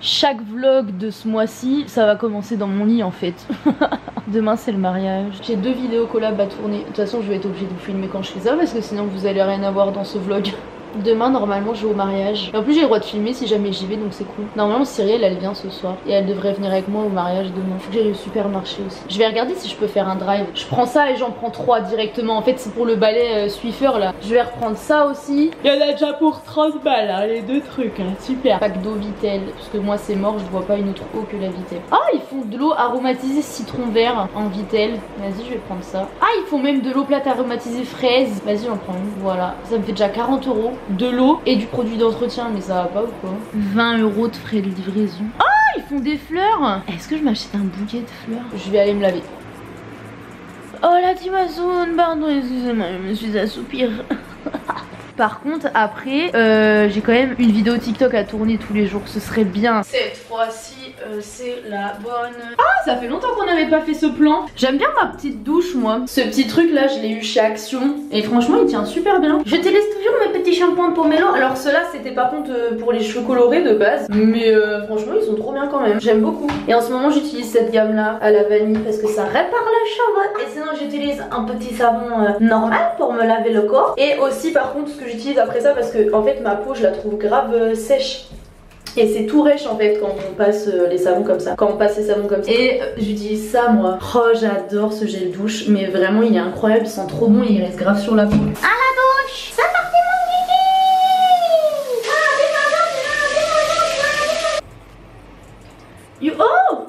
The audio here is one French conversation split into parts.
Chaque vlog de ce mois-ci, ça va commencer dans mon lit en fait. Demain c'est le mariage. J'ai 2 vidéos collab à tourner. De toute façon je vais être obligée de vous filmer quand je fais ça parce que sinon vous allez rien avoir dans ce vlog. Demain normalement je vais au mariage. Et en plus j'ai le droit de filmer si jamais j'y vais donc c'est cool. Normalement Cyrielle elle vient ce soir et elle devrait venir avec moi au mariage demain. Faut que j'aille au supermarché aussi. Je vais regarder si je peux faire un drive. Je prends ça et j'en prends 3 directement. En fait c'est pour le balai Swiffer là. Je vais reprendre ça aussi. Il y en a déjà pour 30 balles hein, les 2 trucs hein. Super. Pack d'eau Vitel. Parce que moi c'est mort, je vois pas une autre eau que la Vitel. Ah ils font de l'eau aromatisée citron vert en Vitel. Vas-y je vais prendre ça. Ah ils font même de l'eau plate aromatisée fraise. Vas-y j'en prends une. Voilà. Ça me fait déjà 40 €. De l'eau et du produit d'entretien, mais ça va pas ou quoi? 20 € de frais de livraison. Ah ils font des fleurs. Est-ce que je m'achète un bouquet de fleurs? Je vais aller me laver. Oh la team Amazon, pardon excusez-moi, je me suis assoupir. Par contre après j'ai quand même une vidéo TikTok à tourner tous les jours, ce serait bien. Cette fois-ci c'est la bonne. Ah ça fait longtemps qu'on n'avait pas fait ce plan. J'aime bien ma petite douche moi. Ce petit truc là je l'ai eu chez Action et franchement il tient super bien. Je t'élise toujours mes petits shampoings pomelo. Alors ceux-là c'était par contre pour les cheveux colorés de base. Mais franchement ils sont trop bien quand même. J'aime beaucoup. Et en ce moment j'utilise cette gamme là à la vanille parce que ça répare les cheveux. Et sinon j'utilise un petit savon normal pour me laver le corps. Et aussi par contre ce que j'utilise après ça parce que en fait ma peau je la trouve grave sèche. Et c'est tout rêche en fait quand on passe les savons comme ça. Quand on passe les savons comme ça. Et j'utilise ça moi. Oh j'adore ce gel douche. Mais vraiment il est incroyable, il sent trop bon et il reste grave sur la peau. À la douche. Ça partit mon kiki. Oh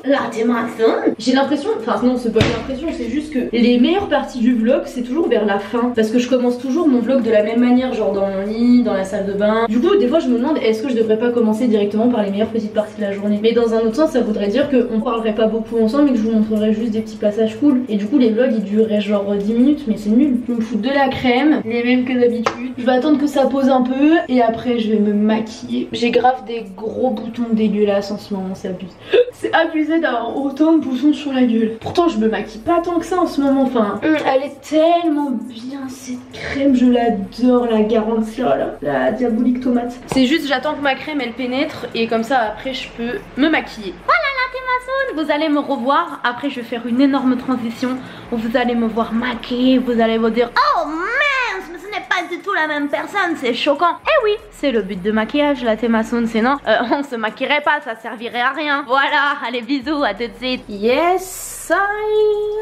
la Amazon. J'ai l'impression, enfin non c'est pas l'impression, c'est juste que les meilleures parties du vlog c'est toujours vers la fin. Parce que je commence toujours mon vlog de la même manière, genre dans mon lit, dans la salle de bain. Du coup des fois je me demande est-ce que je devrais pas commencer directement par les meilleures petites parties de la journée. Mais dans un autre sens ça voudrait dire qu'on parlerait pas beaucoup ensemble et que je vous montrerais juste des petits passages cool. Et du coup les vlogs ils dureraient genre 10 minutes mais c'est nul. Je vais me foutre de la crème, les mêmes que d'habitude. Je vais attendre que ça pose un peu et après je vais me maquiller. J'ai grave des gros boutons dégueulasses en ce moment, c'est abusé. C'est abusé d'avoir autant de boutons sur la gueule. Pourtant je me maquille pas tant que ça en ce moment. Enfin elle est tellement bien cette crème, je l'adore, la Garantia là, la diabolique tomate. C'est juste j'attends que ma crème elle pénètre et comme ça après je peux me maquiller. Voilà la Amazon, vous allez me revoir. Après je vais faire une énorme transition où vous allez me voir maquillée, vous allez vous dire oh mince mais ce n'est pas du tout la même personne, c'est choquant. Eh oui, c'est le but de maquillage la Amazon, sinon on se maquillerait pas, ça servirait à rien. Voilà, allez bisous, à tout de suite. Yes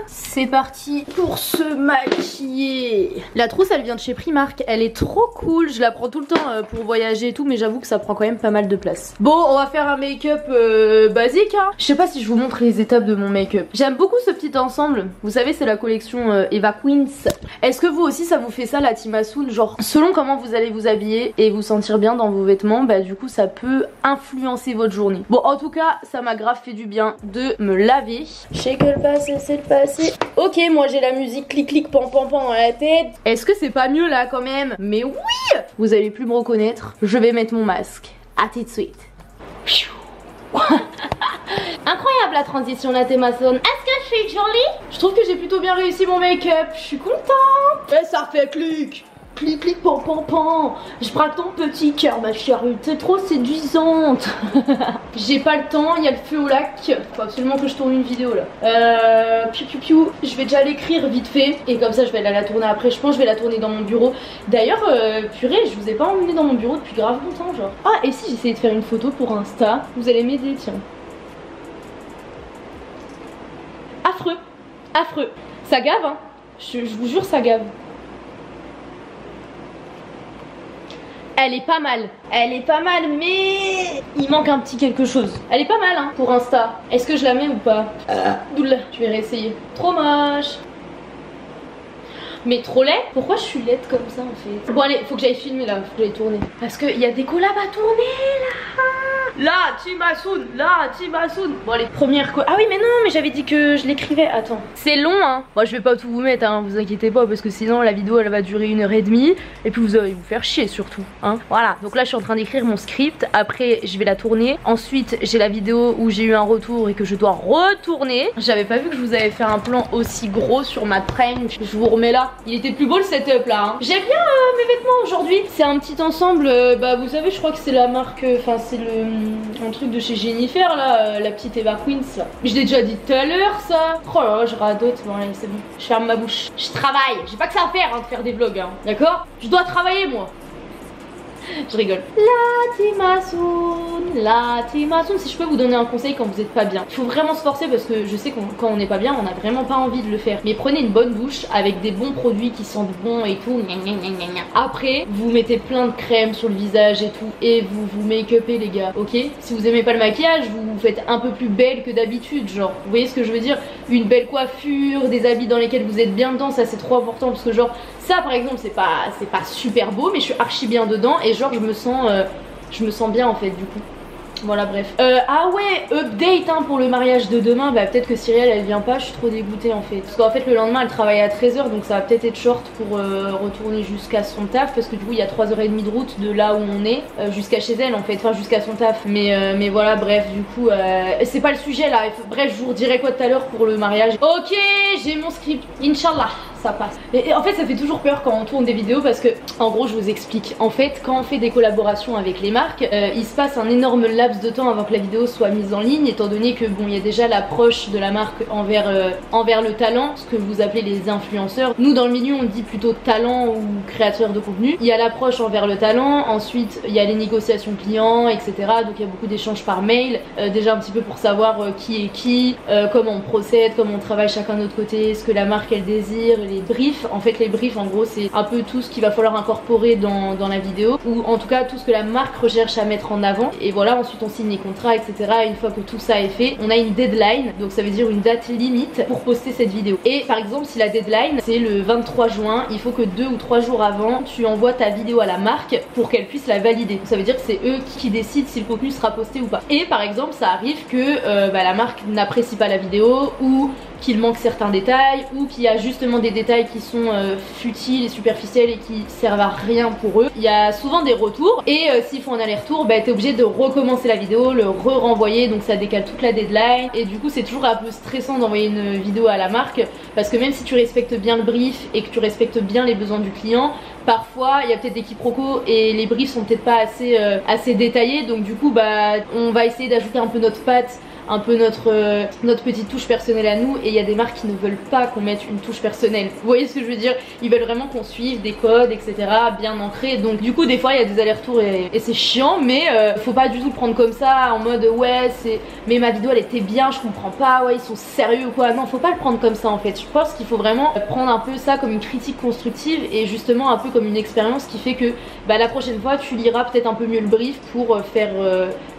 c'est parti pour se maquiller. La trousse elle vient de chez Primark, elle est trop cool, je la prends tout le temps pour voyager et tout, mais j'avoue que ça prend quand même pas mal de place. Bon on va faire un make-up basique hein. Je sais pas si je vous montre les étapes de mon make-up. J'aime beaucoup ce petit ensemble, vous savez c'est la collection Eva Queens. Est-ce que vous aussi ça vous fait ça la team Asun? Genre selon comment vous allez vous habiller et vous sentir bien dans vos vêtements, bah du coup ça peut influencer votre journée. Bon en tout cas ça m'a grave fait du bien de me laver. Je sais que le passé c'est le passé. Ok moi j'ai la musique clic clic pan pan pan dans la tête. Est-ce que c'est pas mieux là quand même? Mais oui. Vous allez plus me reconnaître, je vais mettre mon masque. À tout de suite. Incroyable la transition la Amazon. Est-ce que je suis jolie? Je trouve que j'ai plutôt bien réussi mon make-up. Je suis contente. Et ça fait clic clic clic pan pan pan. Je braque ton petit cœur ma chérie. T'es trop séduisante. J'ai pas le temps, il y a le feu au lac. Faut absolument que je tourne une vidéo là. Piu piu piu. Je vais déjà l'écrire vite fait. Et comme ça je vais aller la tourner après. Je pense que je vais la tourner dans mon bureau. D'ailleurs purée je vous ai pas emmené dans mon bureau depuis grave longtemps genre. Ah et si j'essayais de faire une photo pour Insta? Vous allez m'aider tiens. Affreux. Affreux. Ça gave hein. Je vous jure ça gave. Elle est pas mal, mais il manque un petit quelque chose. Elle est pas mal hein, pour Insta. Est-ce que je la mets ou pas? Doula, je vais réessayer. Trop moche. Mais trop laid. Pourquoi je suis laide comme ça en fait? Bon allez, faut que j'aille filmer là, faut que j'aille tourner. Parce qu'il y a des collabs à tourner là. La team Asun, la team Asun. Bon allez, première quoi. Ah oui mais non, mais j'avais dit que je l'écrivais. Attends. C'est long hein. Moi je vais pas tout vous mettre hein, vous inquiétez pas. Parce que sinon la vidéo elle va durer 1h30. Et puis vous allez vous faire chier surtout hein. Voilà, donc là je suis en train d'écrire mon script. Après je vais la tourner. Ensuite j'ai la vidéo où j'ai eu un retour et que je dois retourner. J'avais pas vu que je vous avais fait un plan aussi gros sur ma train. Je vous remets là. Il était plus beau le setup là hein. J'aime bien mes vêtements aujourd'hui. C'est un petit ensemble, bah vous savez je crois que c'est la marque, enfin c'est un truc de chez Jennifer là, la petite Eva Queens là. Je l'ai déjà dit tout à l'heure ça. Oh là là je radote, bon allez c'est bon, je ferme ma bouche. Je travaille, j'ai pas que ça à faire hein, de faire des vlogs hein, d'accord. Je dois travailler moi. Je rigole. La Timasun, si je peux vous donner un conseil quand vous êtes pas bien. Il faut vraiment se forcer parce que je sais que quand on n'est pas bien, on a vraiment pas envie de le faire. Mais prenez une bonne douche avec des bons produits qui sentent bon et tout. Après, vous mettez plein de crème sur le visage et tout et vous vous make-upez les gars, ok? Si vous aimez pas le maquillage, vous vous faites un peu plus belle que d'habitude, genre. Vous voyez ce que je veux dire? Une belle coiffure, des habits dans lesquels vous êtes bien dedans, ça c'est trop important parce que genre ça par exemple c'est pas super beau mais je suis archi bien dedans et genre je me sens bien en fait du coup. Voilà bref. Ah ouais, update hein, pour le mariage de demain. Bah peut-être que Cyrielle elle vient pas, je suis trop dégoûtée en fait. Parce qu'en fait le lendemain elle travaille à 13 h donc ça va peut-être être short pour retourner jusqu'à son taf. Parce que du coup il y a 3h30 de route de là où on est jusqu'à chez elle en fait, enfin jusqu'à son taf. Mais voilà bref du coup c'est pas le sujet là. Bref je vous redirai quoi tout à l'heure pour le mariage. Ok j'ai mon script, Inch'Allah ça passe. Et en fait ça fait toujours peur quand on tourne des vidéos parce que en gros je vous explique. En fait quand on fait des collaborations avec les marques, il se passe un énorme laps de temps avant que la vidéo soit mise en ligne étant donné que bon il y a déjà l'approche de la marque envers le talent, ce que vous appelez les influenceurs. Nous dans le milieu on dit plutôt talent ou créateur de contenu. Il y a l'approche envers le talent, ensuite il y a les négociations clients etc. Donc il y a beaucoup d'échanges par mail, déjà un petit peu pour savoir qui est qui, comment on procède, comment on travaille chacun de notre côté, ce que la marque elle désire, les briefs. En fait les briefs en gros c'est un peu tout ce qu'il va falloir incorporer dans la vidéo ou en tout cas tout ce que la marque recherche à mettre en avant et voilà ensuite on signe les contrats etc. Et une fois que tout ça est fait on a une deadline donc ça veut dire une date limite pour poster cette vidéo et par exemple si la deadline c'est le 23 juin il faut que 2 ou 3 jours avant tu envoies ta vidéo à la marque pour qu'elle puisse la valider. Donc, ça veut dire que c'est eux qui décident si le contenu sera posté ou pas et par exemple ça arrive que la marque n'apprécie pas la vidéo ou qu'il manque certains détails ou qu'il y a justement des détails qui sont futiles et superficiels et qui servent à rien pour eux. Il y a souvent des retours et s'ils font un aller-retour bah t'es obligé de recommencer la vidéo, le re-renvoyer donc ça décale toute la deadline et du coup c'est toujours un peu stressant d'envoyer une vidéo à la marque parce que même si tu respectes bien le brief et que tu respectes bien les besoins du client, parfois il y a peut-être des quiproquos et les briefs sont peut-être pas assez détaillés donc du coup bah on va essayer d'ajouter un peu notre patte, un peu notre petite touche personnelle à nous et il y a des marques qui ne veulent pas qu'on mette une touche personnelle. Vous voyez ce que je veux dire? Ils veulent vraiment qu'on suive des codes etc bien ancrés donc du coup des fois il y a des allers-retours et c'est chiant mais faut pas du tout le prendre comme ça en mode ouais c'est mais ma vidéo elle était bien je comprends pas, ouais ils sont sérieux ou quoi. Non faut pas le prendre comme ça en fait. Je pense qu'il faut vraiment prendre un peu ça comme une critique constructive et justement un peu comme une expérience qui fait que bah, la prochaine fois tu liras peut-être un peu mieux le brief pour faire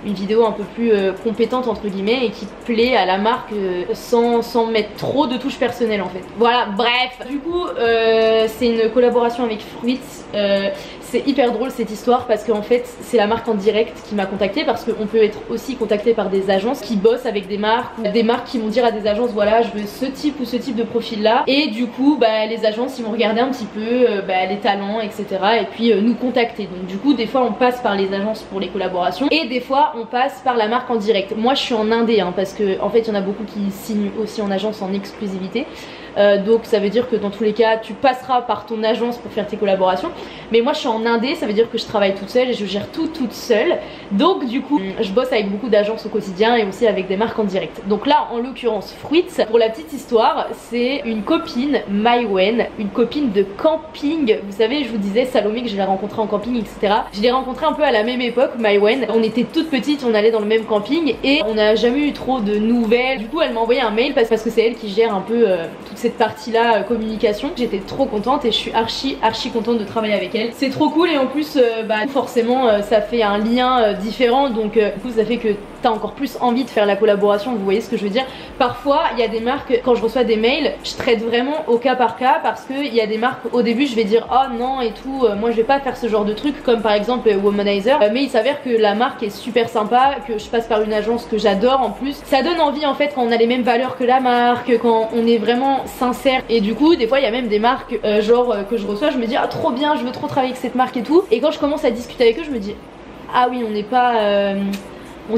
une vidéo un peu plus compétente entre guillemets et qui plaît à la marque sans mettre trop de touches personnelles en fait. Voilà bref du coup c'est une collaboration avec Fruits. C'est hyper drôle cette histoire parce qu'en fait c'est la marque en direct qui m'a contactée parce qu'on peut être aussi contacté par des agences qui bossent avec des marques ou des marques qui vont dire à des agences voilà je veux ce type ou ce type de profil là et du coup bah les agences ils vont regarder un petit peu les talents etc et puis nous contacter. Donc du coup des fois on passe par les agences pour les collaborations et des fois on passe par la marque en direct. Moi je suis en indé hein, parce que en fait il y en a beaucoup qui signent aussi en agence en exclusivité. Donc ça veut dire que dans tous les cas tu passeras par ton agence pour faire tes collaborations mais moi je suis en indé, ça veut dire que je travaille toute seule et je gère tout toute seule donc du coup je bosse avec beaucoup d'agences au quotidien et aussi avec des marques en direct. Donc là en l'occurrence Fruits, pour la petite histoire c'est une copine Maïwen, une copine de camping. Vous savez je vous disais Salomé que je l'ai rencontrée en camping etc. Je l'ai rencontrée un peu à la même époque Maïwen, on était toutes petites, on allait dans le même camping et on n'a jamais eu trop de nouvelles. Du coup elle m'a envoyé un mail parce que c'est elle qui gère un peu toute cette partie là communication. J'étais trop contente et je suis archi contente de travailler avec elle. C'est trop cool et en plus forcément ça fait un lien différent donc du coup ça fait que t'as encore plus envie de faire la collaboration. Vous voyez ce que je veux dire? Parfois il y a des marques, quand je reçois des mails je traite vraiment au cas par cas parce que il y a des marques au début je vais dire oh non et tout moi je vais pas faire ce genre de truc comme par exemple Womanizer mais il s'avère que la marque est super sympa, que je passe par une agence que j'adore en plus. Ça donne envie en fait quand on a les mêmes valeurs que la marque, quand on est vraiment sincère et du coup des fois il y a même des marques que je reçois je me dis ah trop bien je veux trop travailler avec cette marque et tout et quand je commence à discuter avec eux je me dis ah oui on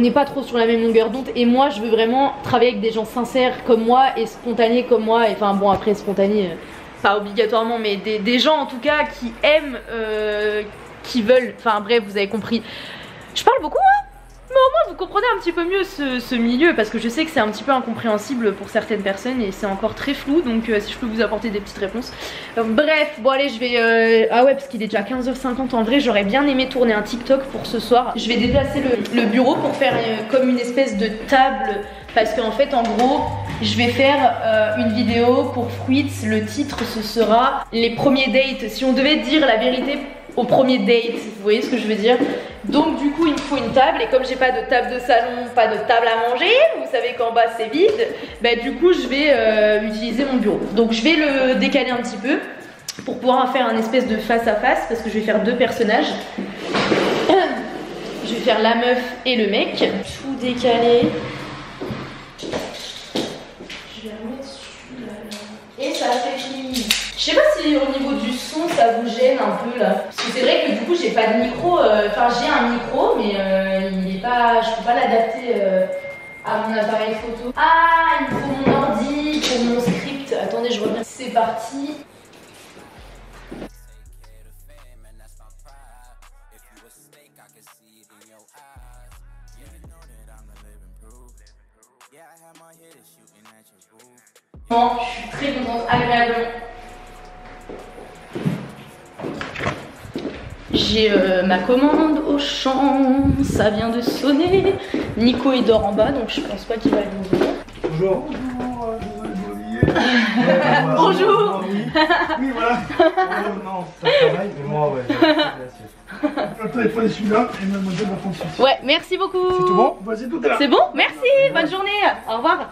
n'est pas trop sur la même longueur d'onde et moi je veux vraiment travailler avec des gens sincères comme moi et spontanés comme moi et enfin bon après spontané pas obligatoirement, mais des gens en tout cas qui aiment, qui veulent, enfin bref, vous avez compris. Je parle beaucoup, hein, mais au moins vous comprenez un petit peu mieux ce milieu, parce que je sais que c'est un petit peu incompréhensible pour certaines personnes et c'est encore très flou, donc si je peux vous apporter des petites réponses. Bref, bon allez, je vais... Ah ouais, parce qu'il est déjà 15h50, en vrai j'aurais bien aimé tourner un TikTok pour ce soir. Je vais déplacer le bureau pour faire comme une espèce de table, parce qu'en fait en gros je vais faire une vidéo pour Fruits. Le titre ce sera les premiers dates, si on devait dire la vérité au premier date, vous voyez ce que je veux dire. Donc du coup il me faut une table, et comme j'ai pas de table de salon, pas de table à manger, vous savez qu'en bas c'est vide, bah du coup je vais utiliser mon bureau. Donc je vais le décaler un petit peu pour pouvoir faire un espèce de face à face, parce que je vais faire deux personnages. Je vais faire la meuf et le mec. Tout décaler. Je vais remettre celui-là. Et ça fait fini. Je sais pas si au niveau du son ça vous gêne un peu là, parce que c'est vrai que du coup j'ai pas de micro, enfin j'ai un micro mais il est pas, je peux pas l'adapter à mon appareil photo. Ah, il me faut mon ordi pour mon script. Attendez, je reviens. C'est parti. Bon, je suis très contente, agréablement. J'ai ma commande au champ, ça vient de sonner. Nico il dort en bas, donc je pense pas qu'il va l'ouvrir. Bonjour. Bonjour, Bonjour. Oui, voilà. Non, ça travaille, mais moi, ouais. Attends, il faut aller celui-là et mademoiselle va prendre celui-ci. Ouais, merci beaucoup. C'est tout bon? Vas-y, tout est là. C'est bon? Merci, bonne journée. Au revoir.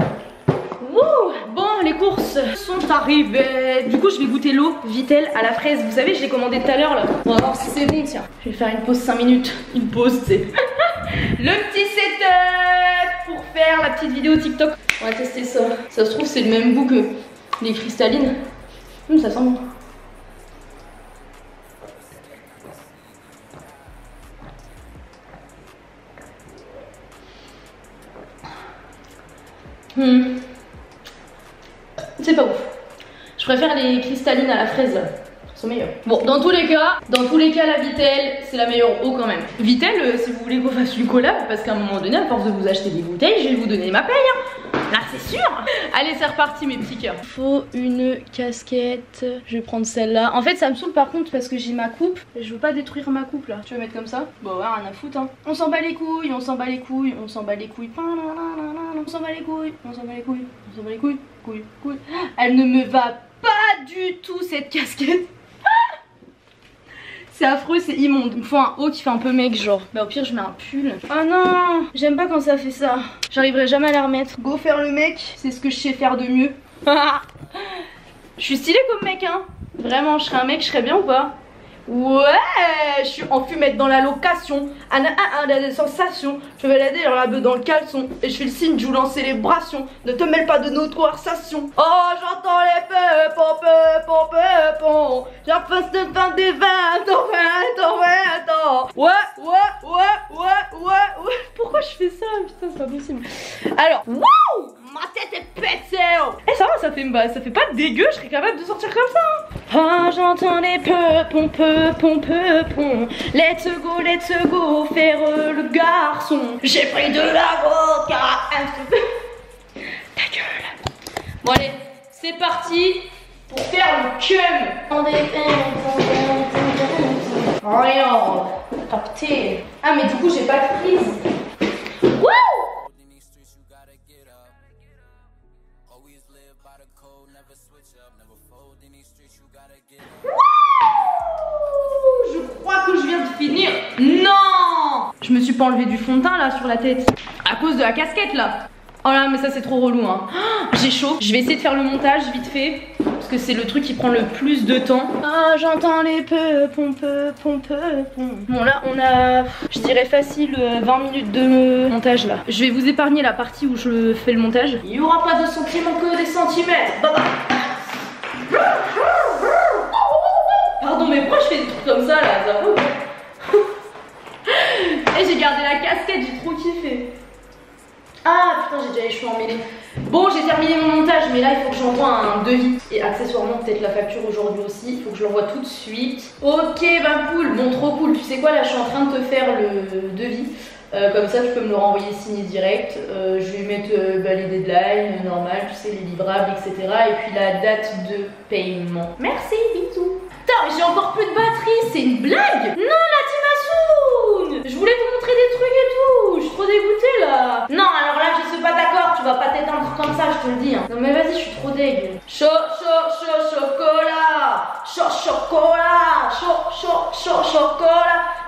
Wouh. Bon, les courses sont arrivées. Du coup, je vais goûter l'eau Vittel à la fraise. Vous savez, je l'ai commandé tout à l'heure là. On va voir si c'est bon, tiens. Je vais faire une pause 5 minutes. Une pause, c'est. Le petit setup pour faire la petite vidéo TikTok. On va tester ça. Ça se trouve, c'est le même goût que les cristallines. Ça sent bon. C'est pas ouf. Je préfère les cristallines à la fraise là. Elles sont meilleures. Bon, dans tous les cas, la Vittel, c'est la meilleure eau quand même. Vittel, si vous voulez qu'on fasse une collab, parce qu'à un moment donné, à force de vous acheter des bouteilles, je vais vous donner ma paye. Hein. Là, c'est sûr. Allez, c'est reparti, mes petits cœurs. Faut une casquette. Je vais prendre celle-là. En fait, ça me saoule par contre parce que j'ai ma coupe. Je veux pas détruire ma coupe là. Tu veux mettre comme ça? Bon, ouais, rien à foutre. Hein. On s'en bat les couilles, on s'en bat les couilles, on s'en bat les couilles. On s'en bat les couilles, on s'en bat les couilles, on s'en bat les couilles. Couilles. Elle ne me va pas du tout cette casquette. C'est affreux, c'est immonde. Il me faut un haut qui fait un peu mec genre. Bah au pire je mets un pull. Oh non, j'aime pas quand ça fait ça. J'arriverai jamais à la remettre. Go faire le mec, c'est ce que je sais faire de mieux. Je suis stylée comme mec hein. Vraiment, je serais un mec, je serais bien ou pas? Ouais, je suis en fumette dans la location. Des sensations. Je vais balader la beuh dans le caleçon. Et je fais le signe du en célébration. Ne te mêle pas de nos conversations. Oh, j'entends les peupons. J'en fasse de 20 des 20 ans. Ouais. Pourquoi je fais ça? Putain, c'est pas possible. Alors, wouh, ma tête est pétée. Eh, ça va, ça fait pas dégueu. Je serais capable de sortir comme ça. Hein. Oh, j'entends les peupons. Let's go, faire le garçon. J'ai pris de la vodka. Ta gueule. Bon allez, c'est parti pour faire le cum. Rien. Capté. Ah mais du coup j'ai pas de prise. Wouh. Je crois que je viens de finir. Non, je me suis pas enlevé du fond de teint là sur la tête à cause de la casquette là. Oh là, mais ça c'est trop relou hein. J'ai chaud. Je vais essayer de faire le montage vite fait parce que c'est le truc qui prend le plus de temps. Ah, j'entends les peupons. Bon là on a, je dirais facile 20 minutes de montage là. Je vais vous épargner la partie où je fais le montage. Il y aura pas de sentiments que des centimètres. Bye bye. Pardon, mais pourquoi je fais des trucs comme ça là, ça va. Et j'ai gardé la casquette, j'ai trop kiffé. Ah putain, j'ai déjà les cheveux emmêlés. Bon, j'ai terminé mon montage, mais là il faut que j'envoie un devis. Et accessoirement, peut-être la facture aujourd'hui aussi. Il faut que je l'envoie tout de suite. Ok, bah cool. Bon, trop cool. Tu sais quoi, là je suis en train de te faire le devis. Comme ça, tu peux me le renvoyer signé direct. Je vais mettre les deadlines normales, tu sais, les livrables, etc. Et puis la date de paiement. Merci, bisous. Putain, mais j'ai encore plus de batterie, c'est une blague? Non, la Timasoun! Je voulais vous montrer des trucs et tout, je suis trop dégoûtée là. Non, alors là, je suis pas d'accord, tu vas pas t'éteindre comme ça, je te le dis. Hein. Non, mais vas-y, je suis trop dégueu. Chocolat! Chocolat!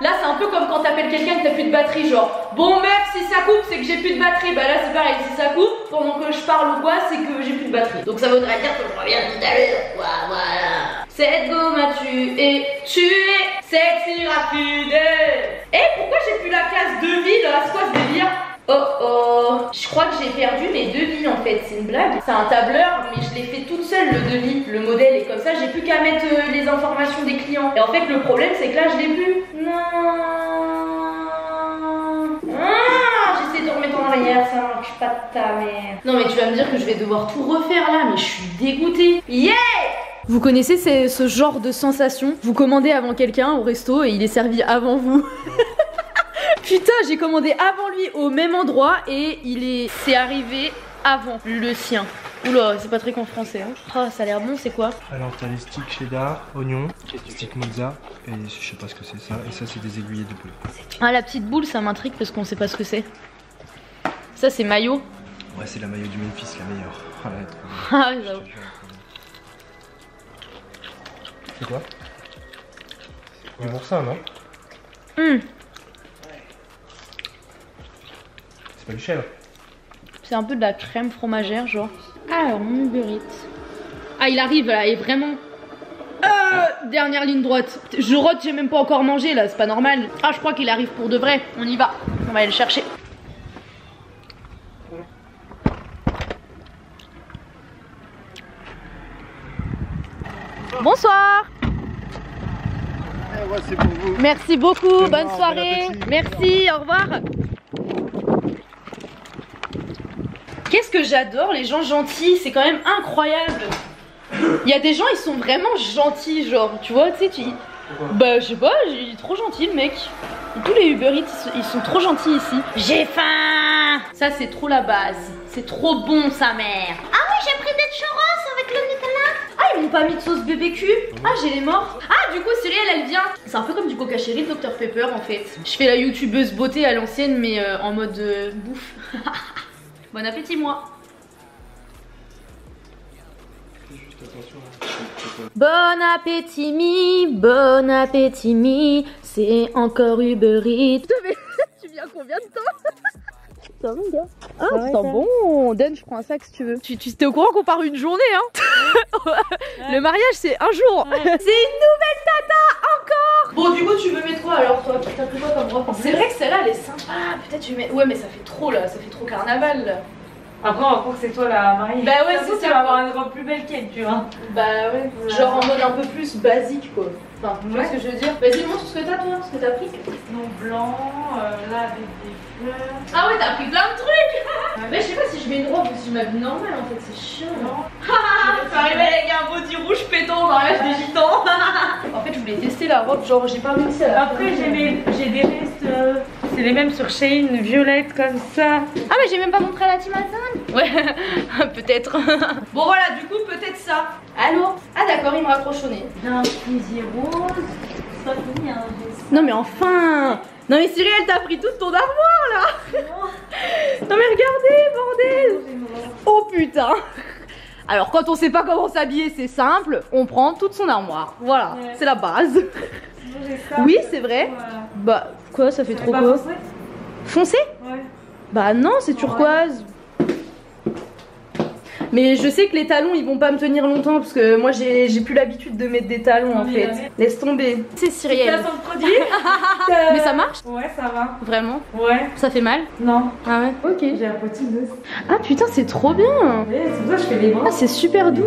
Là, c'est un peu comme quand t'appelles quelqu'un que t'as plus de batterie, genre, bon meuf, si ça coupe, c'est que j'ai plus de batterie. Bah là, c'est pareil, si ça coupe, pendant que je parle ou quoi, c'est que j'ai plus de batterie. Donc ça voudrait dire que je reviens tout à l'heure. Voilà. Cette gomme m'a tué, sexy rapide. Pourquoi j'ai plus la case devis là? C'est quoi ce délire? Oh, je crois que j'ai perdu mes devis en fait, c'est une blague. C'est un tableur, mais je l'ai fait toute seule le devis, le modèle, et comme ça j'ai plus qu'à mettre les informations des clients. Et en fait le problème c'est que là je l'ai plus. Non. J'essaie de remettre en arrière, ça marche pas de ta mère. Non mais tu vas me dire que je vais devoir tout refaire là, mais je suis dégoûtée. Yeah! Vous connaissez ce genre de sensation? Vous commandez avant quelqu'un au resto et il est servi avant vous. Putain, j'ai commandé avant lui au même endroit et c'est arrivé avant le sien. Oula, c'est pas très qu'en français. Hein. Oh, ça a l'air bon, c'est quoi? Alors t'as les sticks cheddar, oignon, stick mozza et je sais pas ce que c'est ça. Et ça c'est des aiguillés de poulet. Ah, la petite boule, ça m'intrigue parce qu'on sait pas ce que c'est. Ça c'est mayo. Ouais, c'est la mayo du Memphis, la meilleure. Oh, là, ah, j'avoue. C'est quoi? Du boursin, non? C'est pas du chèvre. C'est un peu de la crème fromagère, genre. Alors, mon Uber Eats. Ah, il arrive là, et vraiment. Dernière ligne droite. Je rote, j'ai même pas encore mangé là, c'est pas normal. Ah, je crois qu'il arrive pour de vrai. On y va. On va aller le chercher. Bonsoir. Ouais, c'est pour vous. Merci beaucoup, bonne soirée. Merci, au revoir. Qu'est-ce que j'adore les gens gentils, c'est quand même incroyable. Il y a des gens, ils sont vraiment gentils, genre, tu vois, tu sais, bah je sais pas, il est trop gentil le mec. Tous les Uber Eats, ils sont trop gentils ici. J'ai faim. Ça c'est trop la base, c'est trop bon sa mère. Ah oui, j'ai pris des churros avec le Nutella. Ah, ils m'ont pas mis de sauce BBQ. Ah, j'ai les morts. Ah, du coup Cyril elle vient. C'est un peu comme du Coca Chéri, Dr Pepper en fait. Je fais la youtubeuse beauté à l'ancienne mais en mode bouffe. Bon appétit moi. Bon appétit mi, c'est encore Uber Eats. Tu viens combien de temps? Ça va mon gars? Ah, ça sent bon. Donne, je prends un sac si tu veux. Tu t'es au courant qu'on part une journée hein? Ouais. Le mariage c'est un jour. Ouais. C'est une nouvelle tata encore. Bon du coup tu veux mettre quoi alors toi? T'as pris quoi comme robe? C'est vrai que celle-là elle est sympa. Peut-être tu mets... Ouais mais ça fait trop là, ça fait trop carnaval là. Après on va croire que c'est toi la mariée. Bah ouais c'est ça. Tu vas avoir une robe plus belle qu'elle tu vois. Bah ouais. Genre en mode un peu plus basique quoi. Enfin tu vois ce que je veux dire. Vas-y montre ce que t'as toi, ce que t'as pris. Non blanc, là avec des fleurs. Ah ouais t'as pris plein de trucs. Mais je sais pas si je mets une robe ou si je m'habille normal en fait, c'est chiant. Non. C'est arrivé avec un body rouge pétant au mariage des gitans. En fait je voulais tester la robe, genre j'ai pas réussi à la Après j'ai des restes, c'est les mêmes sur Shein, violettes comme ça. Ah mais j'ai même pas montré à la team Amazon. Ouais, peut-être. Bon voilà, du coup peut-être ça. Allô? Ah d'accord, il me raccroche au nez. J'ai un fusil rose, c'est pas fini hein. Non mais enfin. Non mais Cyril, elle t'a pris toute ton armoire là. Non mais regardez, bordel. Oh putain. Alors quand on sait pas comment s'habiller, c'est simple, on prend toute son armoire. Voilà, ouais. C'est la base. Ça, oui, c'est vrai. Voilà. Bah quoi, ça fait trop quoi? Foncé? Ouais. Bah non, c'est turquoise. Mais je sais que les talons ils vont pas me tenir longtemps parce que moi j'ai plus l'habitude de mettre des talons en fait. Laisse tomber. C'est Cyrielle. Ça sent le produit. Mais ça marche? Ouais, ça va. Vraiment? Ouais. Ça fait mal? Non. Ah ouais? Ok. J'ai un petit nœud. Ah putain, c'est trop bien. Ouais, c'est pour ça que je fais les bras. Ah, c'est super doux.